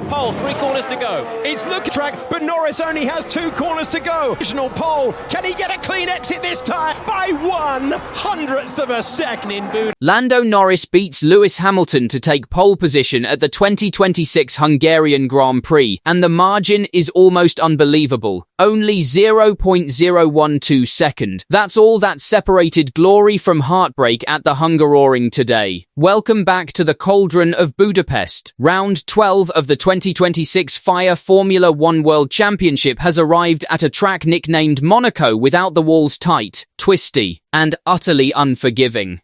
Pole, 3 corners to go. It's the track, but Norris only has 2 corners to go. Additional pole. Can he get a clean exit this time? By 1/100th of a second in boot. Lando Norris beats Lewis Hamilton to take pole position at the 2026 Hungarian Grand Prix, and the margin is almost unbelievable. Only 0.012 second. That's all that separated glory from heartbreak at the Hungaroring today. Welcome back to the cauldron of Budapest. Round 12 of the 2026 FIA Formula 1 World Championship has arrived at a track nicknamed Monaco without the walls tight, twisty, and utterly unforgiving.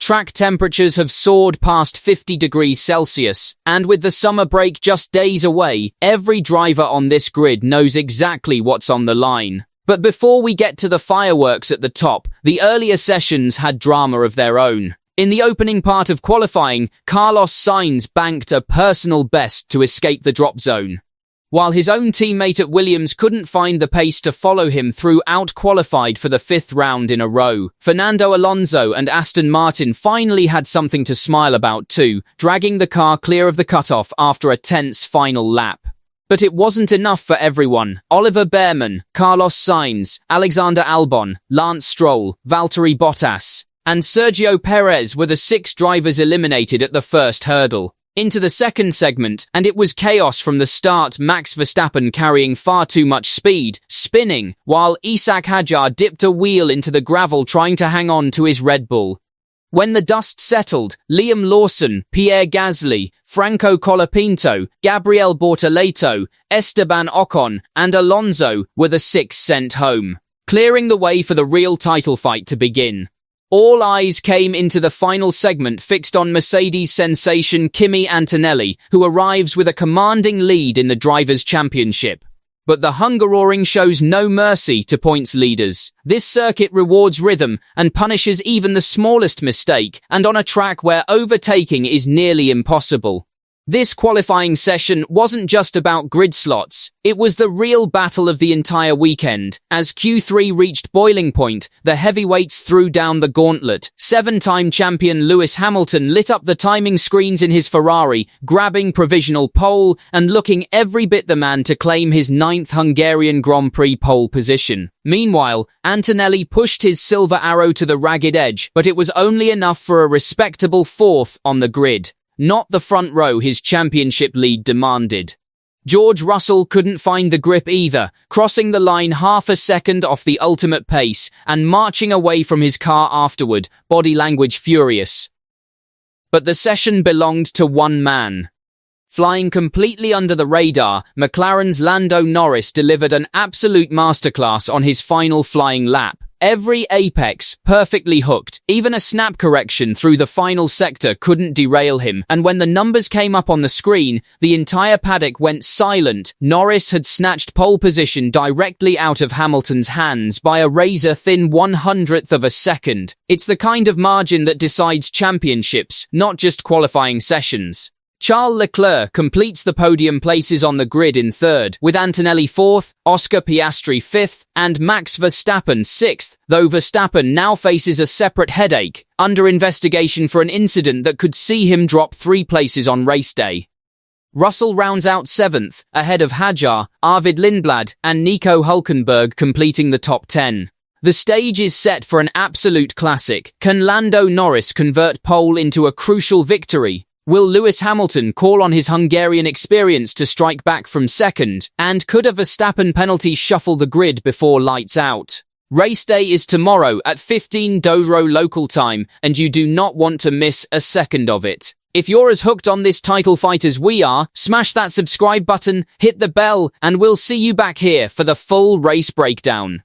Track temperatures have soared past 50 degrees Celsius, and with the summer break just days away, every driver on this grid knows exactly what's on the line. But before we get to the fireworks at the top, the earlier sessions had drama of their own. In the opening part of qualifying, Carlos Sainz banked a personal best to escape the drop zone. While his own teammate at Williams couldn't find the pace to follow him through, out-qualified for the 5th round in a row, Fernando Alonso and Aston Martin finally had something to smile about too, dragging the car clear of the cutoff after a tense final lap. But it wasn't enough for everyone. Oliver Bearman, Carlos Sainz, Alexander Albon, Lance Stroll, Valtteri Bottas, and Sergio Perez were the 6 drivers eliminated at the first hurdle. Into the second segment, and it was chaos from the start, Max Verstappen carrying far too much speed, spinning, while Isack Hadjar dipped a wheel into the gravel trying to hang on to his Red Bull. When the dust settled, Liam Lawson, Pierre Gasly, Franco Colapinto, Gabriel Bortoleto, Esteban Ocon, and Alonso were the 6 sent home, clearing the way for the real title fight to begin. All eyes came into the final segment fixed on Mercedes sensation Kimi Antonelli, who arrives with a commanding lead in the Drivers' Championship. But the Hungaroring shows no mercy to points leaders. This circuit rewards rhythm and punishes even the smallest mistake, and on a track where overtaking is nearly impossible. This qualifying session wasn't just about grid slots, it was the real battle of the entire weekend. As Q3 reached boiling point, the heavyweights threw down the gauntlet. 7-time champion Lewis Hamilton lit up the timing screens in his Ferrari, grabbing provisional pole and looking every bit the man to claim his 9th Hungarian Grand Prix pole position. Meanwhile, Antonelli pushed his silver arrow to the ragged edge, but it was only enough for a respectable 4th on the grid. Not the front row his championship lead demanded. George Russell couldn't find the grip either, crossing the line half a second off the ultimate pace and marching away from his car afterward, body language furious. But the session belonged to one man. Flying completely under the radar, McLaren's Lando Norris delivered an absolute masterclass on his final flying lap. Every apex perfectly hooked. Even a snap correction through the final sector couldn't derail him, and when the numbers came up on the screen, the entire paddock went silent. Norris had snatched pole position directly out of Hamilton's hands by a razor-thin 1/100th of a second. It's the kind of margin that decides championships, not just qualifying sessions. Charles Leclerc completes the podium places on the grid in 3rd, with Antonelli 4th, Oscar Piastri 5th, and Max Verstappen 6th, though Verstappen now faces a separate headache, under investigation for an incident that could see him drop 3 places on race day. Russell rounds out 7th, ahead of Hadjar, Arvid Lindblad, and Nico Hülkenberg completing the top 10. The stage is set for an absolute classic. Can Lando Norris convert pole into a crucial victory? Will Lewis Hamilton call on his Hungarian experience to strike back from 2nd? And could a Verstappen penalty shuffle the grid before lights out? Race day is tomorrow at 15:00 local time, and you do not want to miss a second of it. If you're as hooked on this title fight as we are, smash that subscribe button, hit the bell, and we'll see you back here for the full race breakdown.